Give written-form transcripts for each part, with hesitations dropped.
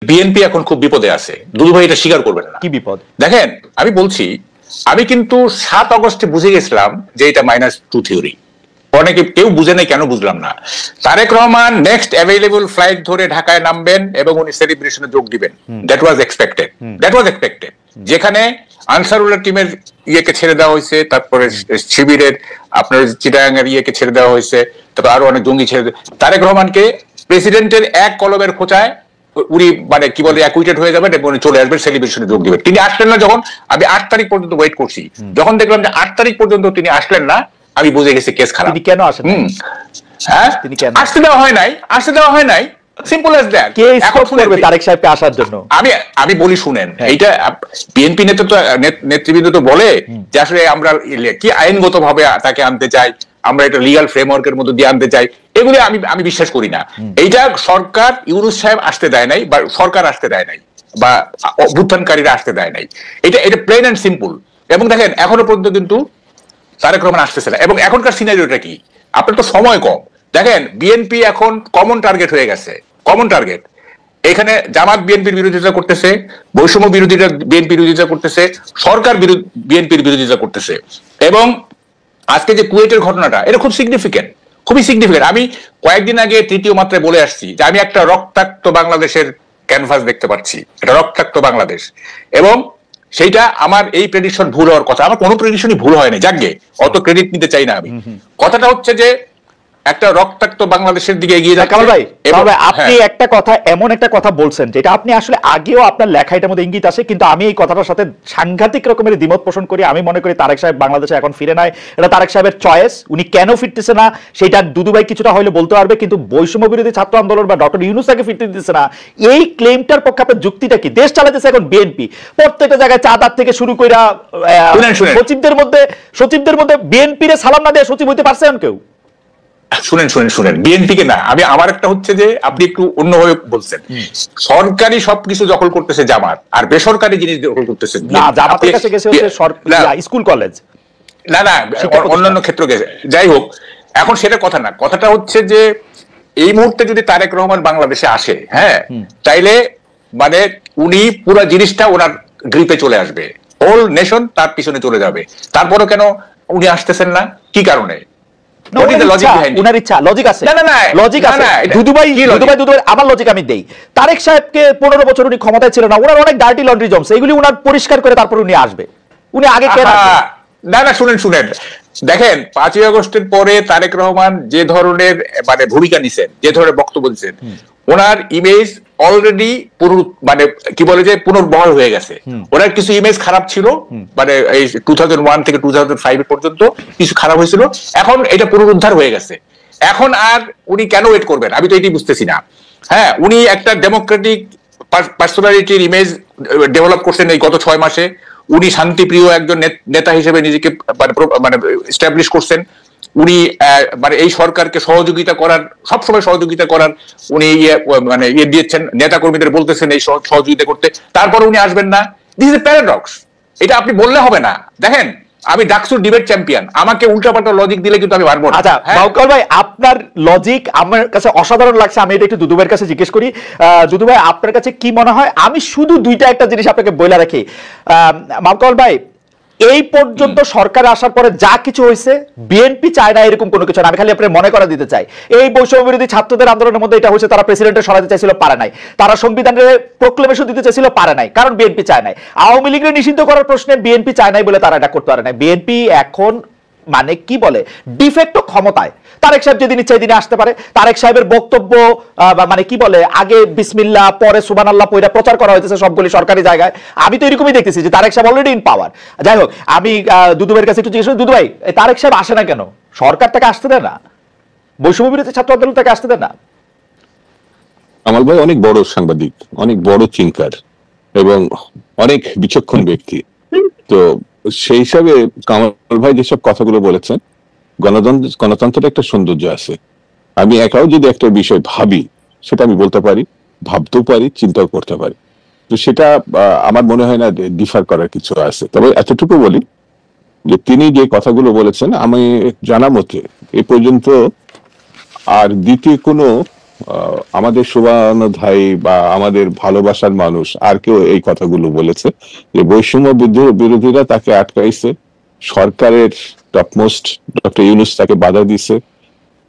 BNP এখন খুব বিপদে আছে, দুদু ভাই এটা স্বীকার করবেন না। কি বিপদ? দেখেন আমি বলছি, আমি কিন্তু 7 আগস্টে বুঝে গেছিলাম যে এটা -2 থিওরি। অনেকে কেউ বুঝে নাই, কেন বুঝলাম না। Tarique Rahman next available flight ধরে ঢাকায় নামবেন এবং উনি সেলিব্রেশনে যোগ দিবেন। That was expected. যেখানে আনসারুল্লাহ টিমের ইয়েকে ছেড়ে দেওয়া হয়েছে, তারপরে শিবিরের আপনার চিটাগাং এর ইয়েকে ছেড়ে দেওয়া হয়েছে, তারপর আরো অনেক জঙ্গি ছেড়ে তারেক রহমানকে প্রেসিডেন্টের এক কলমের খোঁচায় উনি মানে কি বলে অ্যাকুইটেড হয়ে যাবেন এবং চলে আসবেন, সেলিব্রেশনে যোগ দিবেন। তিনি আসলেন না। যখন আমি 8 তারিখ পর্যন্ত ওয়েট করছি, যখন দেখলাম যে 8 তারিখ পর্যন্ত তিনি আসলেন না, আমি বুঝে গেছি কেস খারাপ। তিনি কেন আসেন? হ্যাঁ, আসতে দেওয়া হয় নাই, simple as that. K stop করবে তারেক সাহেবকে আসার জন্য? আমি বলি শুনেন, এইটা বিএনপি নেতৃবৃন্দ তো বলে যে আসলে আমরা কি আইনগতভাবে তাকে আনতে চাই, আমরা এটা লিগ্যাল ফ্রেমওয়ার্কের মধ্যে দিয়ে আনতে চাই। এগুলি আমি বিশ্বাস করি না। এইটা সরকার, ইউনূস সাহেব আসতে দেয় নাই, বা সরকার আসতে দেয় নাই, বা অভ্যুত্থানকারীরা আসতে দেয় নাই। এটা প্লেন অ্যান্ড সিম্পল। এবং দেখেন এখনো পর্যন্ত কিন্তু তারেক রহমান আসতেছে না। এবং এখনকার সিনারিওটা কি, আপনার তো সময় কম। দেখেন বিএনপি এখন কমন টার্গেট হয়ে গেছে, কমন টার্গেট। এখানে জামাত বিএনপির বিরোধিতা করতেছে, বৈষম্য বিরোধীরা বিএনপির বিরোধিতা করতেছে, সরকার বিএনপির বিরোধিতা করতেছে। এবং আজকে যে কুয়েটের ঘটনাটা, এটা খুবই সিগনিফিকেন্ট। আমি কয়েকদিন আগে তৃতীয় মাত্রায় বলে আসছি যে আমি একটা রক্তাক্ত বাংলাদেশের ক্যানভাস দেখতে পাচ্ছি, এটা রক্তাক্ত বাংলাদেশ। এবং সেইটা আমার এই প্রেডিকশন ভুল হওয়ার কথা, আমার কোনো প্রেডিকশনই ভুল হয় না, যাকে অত ক্রেডিট নিতে চাই না আমি। কথাটা হচ্ছে যে একটা রক্তাক্ত বাংলাদেশের দিকে এগিয়ে যায়। কামাল ভাই, আপনি একটা কথা, এমন একটা কথা বলছেন যেটা আপনি আসলে আগেও আপনার লেখা এটার মধ্যে ইঙ্গিত আছে, কিন্তু আমি এই কথাটার সাথে সাংঘাতিক রকমের দ্বিমত পোষণ করি। আমি মনে করি তারেক সাহেব বাংলাদেশে এখন ফিরে নাই, এটা তারেক সাহেবের চয়েস। উনি কেন ফিরতেছে না সেটা দুদু ভাই কিছুটা হলে বলতে পারবে, কিন্তু বৈষম্য বিরোধী ছাত্র আন্দোলন বা ডক্টর ইউনূস তাকে ফিরতে দিতেছে না, এই ক্লেমটার পক্ষে আপনার যুক্তিটা কি? দেশ চালাতেছে এখন বিএনপি, প্রত্যেকটা জায়গায় চাঁদার থেকে শুরু করে সচিবদের মধ্যে বিএনপির সালাম না দিয়ে সচিব হইতে পারছে এখন কেউ? শুনেন বিএনপি কে না, আমার একটা হচ্ছে যে আপনি একটু অন্যভাবে বলছেন। সরকারি সবকিছু দখল করতেছে জামাত, আর বেসরকারি জিনিস দখল করতেছে না, জামাতের কাছে গেছে হচ্ছে স্কুল কলেজ, না অন্যান্য ক্ষেত্র গেছে। যাই হোক, এখন সেটা কথা না, কথাটা হচ্ছে যে এই মুহূর্তে যদি তারেক রহমান বাংলাদেশে আসে, হ্যাঁ, তাইলে মানে উনি পুরো জিনিসটা ওনার গ্রিপে চলে আসবে, হোল নেশন তার পিছনে চলে যাবে। তারপরও কেন উনি আসতেছেন না, কি কারণে? তারেক সাহেবকে 15 বছর উনি ক্ষমতায় ছিল না, ওনার অনেক ডার্টি লন্ড্রি জমছে, এগুলি উনার পরিষ্কার করে তারপর উনি আসবে। উনি আগে না শুনেন, দেখেন 5ই আগস্টের পরে তারেক রহমান যে ধরনের মানে ভূমিকা নিছেন, যে ধরনের বক্তব্য দিচ্ছেন, ওনার ইমেজ অলরেডি মানে কি বলে যে পুনর্বহাল হয়ে গেছে। ওনার কিছু ইমেজ খারাপ ছিল, মানে এই 2001 থেকে 2005 পর্যন্ত কিছু খারাপ হয়েছিল, এখন এটা পুনরুদ্ধার হয়ে গেছে। এখন আর উনি কেন ওয়েট করবেন, আমি তো এটি বুঝতেছি না। হ্যাঁ, উনি একটা ডেমোক্রেটিক পার্সোনালিটির ইমেজ ডেভেলপ করছেন এই গত 6 মাসে। উনি শান্তিপ্রিয় একজন নেতা হিসেবে নিজেকে মানে এস্টাবলিশ করছেন। উনি মানে এই সরকারকে সবসময় সহযোগিতা করার উনি মানে দিয়েছেন, নেতা কর্মীদের বলতেছেন এই সহযোগিতা করতে, তারপর উনি আসবেন না। This is a paradox. এটা আপনি বললে হবে না। দেখেন আমি ডাকসুর ডিবেট চ্যাম্পিয়ন, আমাকে উল্টাপাল্টা লজিক দিলে কিন্তু আমি পারবো না। আচ্ছা বাউকাল ভাই, আপনার লজিক আমার কাছে অসাধারণ লাগছে, আমি এটা একটু দুদু ভাইয়ের কাছে জিজ্ঞেস করি। দুদু ভাই, আপনার কাছে কি মনে হয়? আমি শুধু একটা জিনিস আপনাকে বলে রাখি, বাউকাল ভাই, এই পর্যন্ত সরকার আসার পরে যা কিছু হয়েছে, বিএনপি চায় না এরকম কোনো কিছু না। আমি খালি আপনার মনে করা দিতে চাই, এই বৈষম্য বিরোধী ছাত্রদের আন্দোলনের মধ্যে এটা হয়েছে, তারা প্রেসিডেন্টের সরাতে চাইছিল, পারে নাই। তারা সংবিধানের প্রক্লেমেশন দিতে চাইছিল, পারে নাই, কারণ বিএনপি চায় নাই। আওয়ামী লীগের নিষিদ্ধ করার প্রশ্নে বিএনপি চায় নাই বলে তারা এটা করতে পারে নাই। বিএনপি এখন মানে কি বলে ডিফেক্টো ক্ষমতায়। তারেক সাহেব যেদিন ইচ্ছা দিনে আসতে পারে। তারেক সাহেবের বক্তব্য মানে কি বলে, আগে বিসমিল্লাহ পরে সুবহানাল্লাহ পয়রা প্রচার করা হইতেছে সবগুলি সরকারি জায়গায়। আমি তো এরকমই দেখতেছি যে তারেক সাহেব অলরেডি ইন পাওয়ার। যাই হোক, আমি দুদু ভাইয়ের কাছে একটু জিজ্ঞেস করি, দুদু ভাই, তারেক সাহেব আসে না কেন? সরকার তাকে আসতে দেয় না, বৈষম্য বিরোধী ছাত্র আন্দোলন তাকে আসতে দেয় না। কামাল ভাই অনেক বড় সাংবাদিক, অনেক বড় চিন্তার এবং অনেক বিচক্ষণ ব্যক্তি। তো সেই হিসাবে কামাল ভাই যেসব কথাগুলো বলেছেন, গণতন্ত্রের একটা সৌন্দর্য আছে। আমি একাও যদি একটা বিষয় ভাবি, সেটা আমি বলতে পারি, ভাবতেও পারি, চিন্তাও করতে পারি। তো সেটা আমার মনে হয় না ডিফার করার কিছু আছে। তবে এতটুকু বলি যে তিনি যে কথাগুলো বলেছেন, আমি জানা মতে এ পর্যন্ত আর দ্বিতীয় কোনো আমাদের শুভানু ভাই বা আমাদের ভালোবাসার মানুষ আর কেউ এই কথাগুলো বলেছে যে বৈষম্য বিরোধীরা তাকে আটকাইছে, সরকারের টপমোস্ট ডক্টর ইউনূস তাকে বাধা দিছে।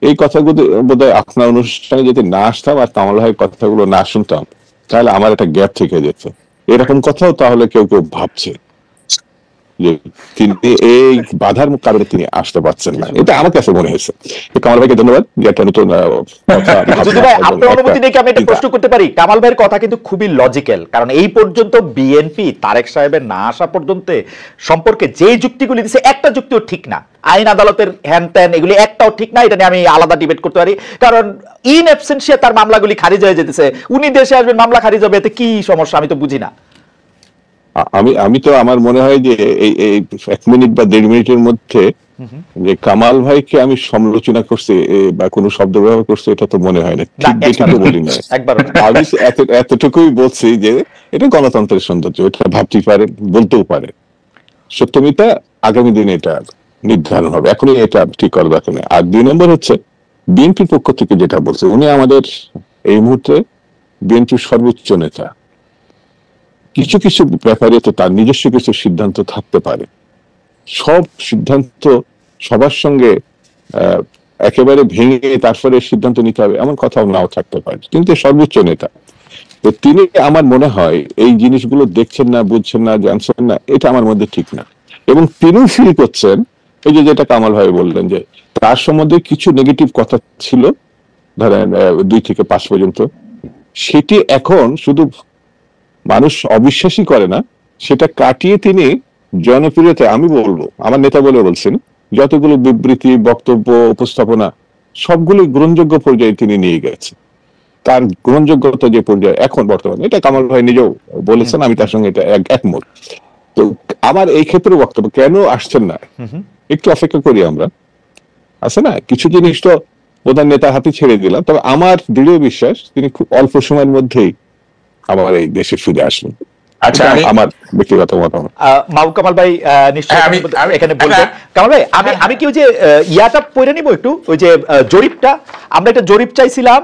এই কথাগুলো বোধহয় আপনার অনুষ্ঠানে যদি না আসতাম আর কামাল ভাইয়ের কথাগুলো না শুনতাম তাহলে আমার একটা গ্যাপ থেকে যেত। এরকম কথাও তাহলে কেউ কেউ ভাবছে যে তিনি এই বাধার কারণে তিনি আসতে পারছেন না, এটা আমার কাছে মনে হয়েছে। কামাল ভাইকে ধন্যবাদ যে একটা নতুন কথা। ভাই আপনার অনুমতি দেখে আমি একটা প্রশ্ন করতে পারি? কামাল ভাইয়ের কথা কিন্তু খুবই লজিক্যাল, কারণ এই পর্যন্ত বিএনপি তারেক সাহেবের না আসা পর্যন্ত সম্পর্কে যে যুক্তিগুলি দিচ্ছে একটা যুক্তিও ঠিক না, আইন আদালতের হ্যান ত্যান এগুলি একটাও ঠিক না। এটা নিয়ে আমি আলাদা ডিবেট করতে পারি, কারণ ইন অ্যাবসেন্সিয়া তার মামলাগুলি খারিজ হয়ে যেতেছে, উনি দেশে আসবেন মামলা খারিজ হবে, এতে কি সমস্যা আমি তো বুঝি না। আমি তো আমার মনে হয় যে এই 1 মিনিট বা 1.5 মিনিটের মধ্যে যে কামাল ভাইকে আমি সমালোচনা করছি বা কোনো শব্দ ব্যবহার করছি এটা তো মনে হয় না, ঠিক দেখে তো বলি না। আমি এতটুকুই বলছি যে এটা গণতন্ত্রের সৌন্দর্য, এটা ভাবতেই পারে, বলতেও পারে। সত্যমিতা আগামী দিনে এটা নির্ধারণ হবে, এখনই এটা ঠিক করার দরকার নেই। আর 2 নম্বর হচ্ছে বিএনপির পক্ষ থেকে যেটা বলছে, উনি আমাদের এই মুহূর্তে বিএনপির সর্বোচ্চ নেতা। কিছু কিছু ব্যাপারে তো তার নিজস্ব কিছু সিদ্ধান্ত থাকতে পারে, সব সিদ্ধান্ত সবার সঙ্গে একেবারে ভেঙে তারপরে সিদ্ধান্ত নিতে হবে এমন কথাও নাও থাকতে পারে, কিন্তু সর্বোচ্চ নেতা। তো তিনি আমার মনে হয় এই জিনিসগুলো দেখছেন না, বুঝছেন না, জানছেন না, এটা আমার মধ্যে ঠিক না। এবং তিনি ফিল করছেন এই যে যেটা কামাল ভাই বললেন যে তার সম্বন্ধে কিছু নেগেটিভ কথা ছিল ধরেন 2 থেকে 5 পর্যন্ত, সেটি এখন শুধু মানুষ অবিশ্বাসই করে না, সেটা কাটিয়ে তিনি জনপ্রিয়তা, আমি বলবো আমার নেতা বলে বলছেন, যতগুলো বিবৃতি, বক্তব্য, উপস্থাপনা সবগুলি গ্রহণযোগ্য পর্যায়ে তিনি নিয়ে গেছে। তার গ্রহণযোগ্যতা যে পর্যায়ে এখন বর্তমানে, এটা কামাল ভাই নিজেও বলেছেন, আমি তার সঙ্গে এটা একমত। তো আমার এই ক্ষেত্রে বক্তব্য, কেন আসছেন না একটু অপেক্ষা করি আমরা, আছে না কিছু জিনিস তো প্রধান নেতার হাতে ছেড়ে দিলাম, তবে আমার দৃঢ় বিশ্বাস তিনি খুব অল্প সময়ের মধ্যেই আমার এই দেশে ফিরে আসবেন। আচ্ছা, আমার ব্যক্তিগত মতামত। মাহবুব কামাল ভাই নিশ্চয়ই এখানে বলবেন। কামাল ভাই আমি কি ওই যে ইয়াটা পড়ে নিব একটু, ওই যে জরিপটা, আমরা একটা জরিপ চাইছিলাম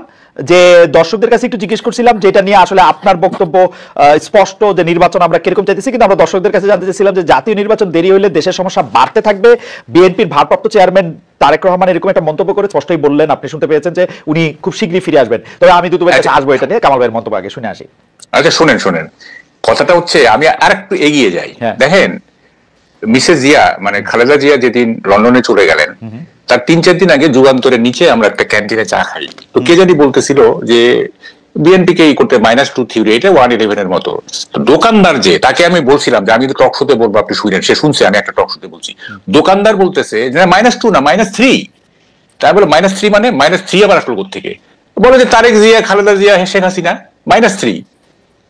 যে দর্শকদের কাছে একটু জিজ্ঞেস করছিলাম যেটা নিয়ে আসলে আপনার বক্তব্য স্পষ্ট যে নির্বাচন আমরা কিরকম চাইতেছি, কিন্তু আমরা দর্শকদের কাছে জানতে চাইছিলাম যে জাতীয় নির্বাচন দেরি হইলে দেশের সমস্যা বাড়তে থাকবে। বিএনপির ভারপ্রাপ্ত চেয়ারম্যান তারেক রহমান এরকম একটা মন্তব্য করে স্পষ্টই বললেন, আপনি শুনতে পেয়েছেন যে উনি খুব শীঘ্রই ফিরে আসবেন। তবে আমি দুটোবার কাছে আসবো এটা নিয়ে, কামাল ভাইয়ের মন্তব্য আগে শুনে আসি। আচ্ছা শোনেন, কথাটা হচ্ছে আমি আর একটু এগিয়ে যাই। দেখেন মিসেস জিয়া মানে খালেদা জিয়া যেদিন লন্ডনে চলে গেলেন তার 3-4 দিন আগে যুগান্তরের নিচে আমরা একটা ক্যান্টিনে চা খাই, তো কে জানি বলতেছিল যে বিএনপি কে করতে -2 থিওরি, এটা 111 এর মতো। দোকানদার যে তাকে আমি বলছিলাম যে আমি তো টক শোতে বলবো, আপনি শুনেন, সে শুনছে আমি একটা টক শোতে বলছি, দোকানদার বলতেছে যে -2 না -3। তাই বলে -3 মানে -3 আবার আসলো কোত্থেকে? বলে যে তারেক জিয়া, খালেদা জিয়া, শেখ হাসিনা -3,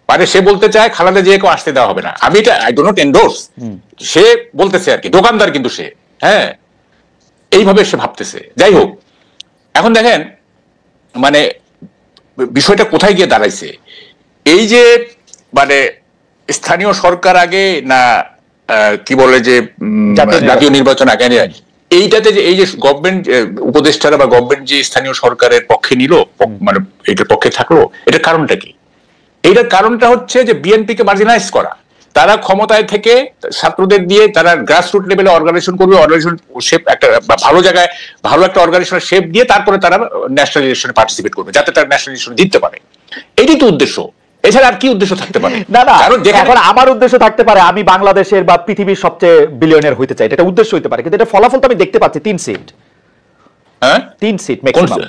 মানে সে বলতে চায় খালেদা জিয়াকে আসতে দেওয়া হবে না। আমি এটা আই ডো নট এন্ডোর্স, সে বলতেছে আর কি, দোকানদার কিন্তু সে, হ্যাঁ এইভাবে সে ভাবতেছে। যাই হোক, এখন দেখেন মানে বিষয়টা কোথায় গিয়ে দাঁড়াইছে, এই যে মানে স্থানীয় সরকার আগে না কি বলে যে জাতীয় নির্বাচন আগে, এইটাতে যে এই যে গভর্নমেন্ট উপদেষ্টারা বা গভর্নমেন্ট যে স্থানীয় সরকারের পক্ষে নিল, মানে এটার পক্ষে থাকলো, এটার কারণটা কি? এইটার কারণটা হচ্ছে যে বিএনপিকে মার্জিনাইজ করা। তারা ক্ষমতায় থেকে ছাত্রদের দিয়ে তারা গ্রাসরুট লেভেলে অর্গানাইজেশন করবে, অর্গানাইজেশন শেপ একটা ভালো জায়গায় ভালো একটা অর্গানাইজেশনের শেপ দিয়ে তারপরে তারা ন্যাশনাল ইলেকশনে পার্টিসিপেট করবে, যাতে তারা ন্যাশনাল ইলেকশনে জিততে পারে। এটাই তো উদ্দেশ্য, এছাড়া আর কি উদ্দেশ্য থাকতে পারে? না, এখন আমার উদ্দেশ্য থাকতে পারে আমি বাংলাদেশের বা পৃথিবীর সবচেয়ে বিলিয়নিয়ার হইতে চাই, এটা উদ্দেশ্য হইতে পারে, কিন্তু এটা ফলাফল তো আমি দেখতে পাচ্ছি 3 সিট। হ্যাঁ 3 সিট ম্যাক্সিমাম।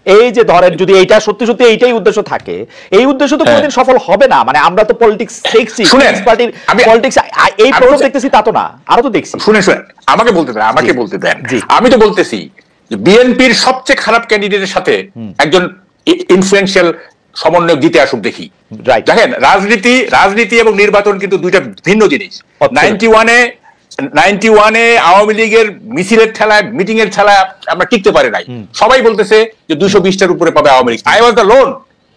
এই যে ধরেন যদি এইটা সত্যি সত্যি এইটাই উদ্দেশ্য থাকে, এই উদ্দেশ্য তো কোনোদিন সফল হবে না। মানে আমরা তো পলিটিক্স দেখছি, পার্টির পলিটিক্স এই প্রথম দেখতেছি তা তো না, আরো তো দেখছি। শুনে আমাকে বলতে দেন। আমি তো বলতেছি বিএনপির সবচেয়ে খারাপ ক্যান্ডিডেটের সাথে একজন ইনফ্লুয়েন্সিয়াল সমন্বয়ক দিতে আসুক দেখি। দেখেন রাজনীতি এবং নির্বাচন কিন্তু দুইটা ভিন্ন জিনিস। 91-এ আওয়ামী লীগের মিছিলের ঠেলায়, মিটিং এর ঠেলায় আমরা টিকতে পারি নাই। সবাই বলতেছে যে 220টার উপরে পাবে Awami League. I was the loan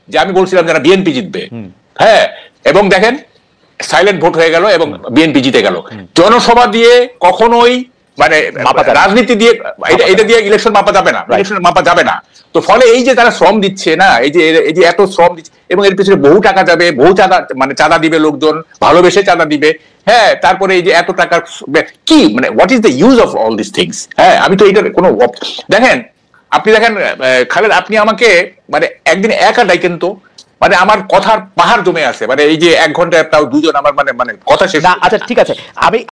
যে আমি বলছিলাম যারা বিএনপি জিতবে, হ্যাঁ, এবং দেখেন সাইলেন্ট ভোট হয়ে গেল এবং বিএনপি জিতে গেল। জনসভা দিয়ে কখনোই মানে মাপা যাবে না। রাজনীতি দিয়ে এটা দিয়ে ইলেকশন মাপা যাবে না, ইলেকশন মাপা যাবে না। তো ফলে এই যে তারা শ্রম দিচ্ছে না, এই যে এত শ্রম দিচ্ছে এবং এর পিছনে বহু টাকা যাবে, বহু চাঁদা, মানে চাঁদা দিবে লোকজন, ভালোবেসে চাঁদা দিবে। হ্যাঁ, তারপরে এই যে এত টাকার কি, মানে what is the use of all this things? হ্যাঁ, আমি তো এটা কোনো, দেখেন আপনি দেখেন খালেদ, আপনি আমাকে মানে একদিন একা ডাইকেন তো, মানে আমার কথার পাহাড় জমে আছে, মানে এই যে 1 ঘন্টা তাও দুজন আমার মানে কথা শেষ। না, আচ্ছা ঠিক আছে, আমি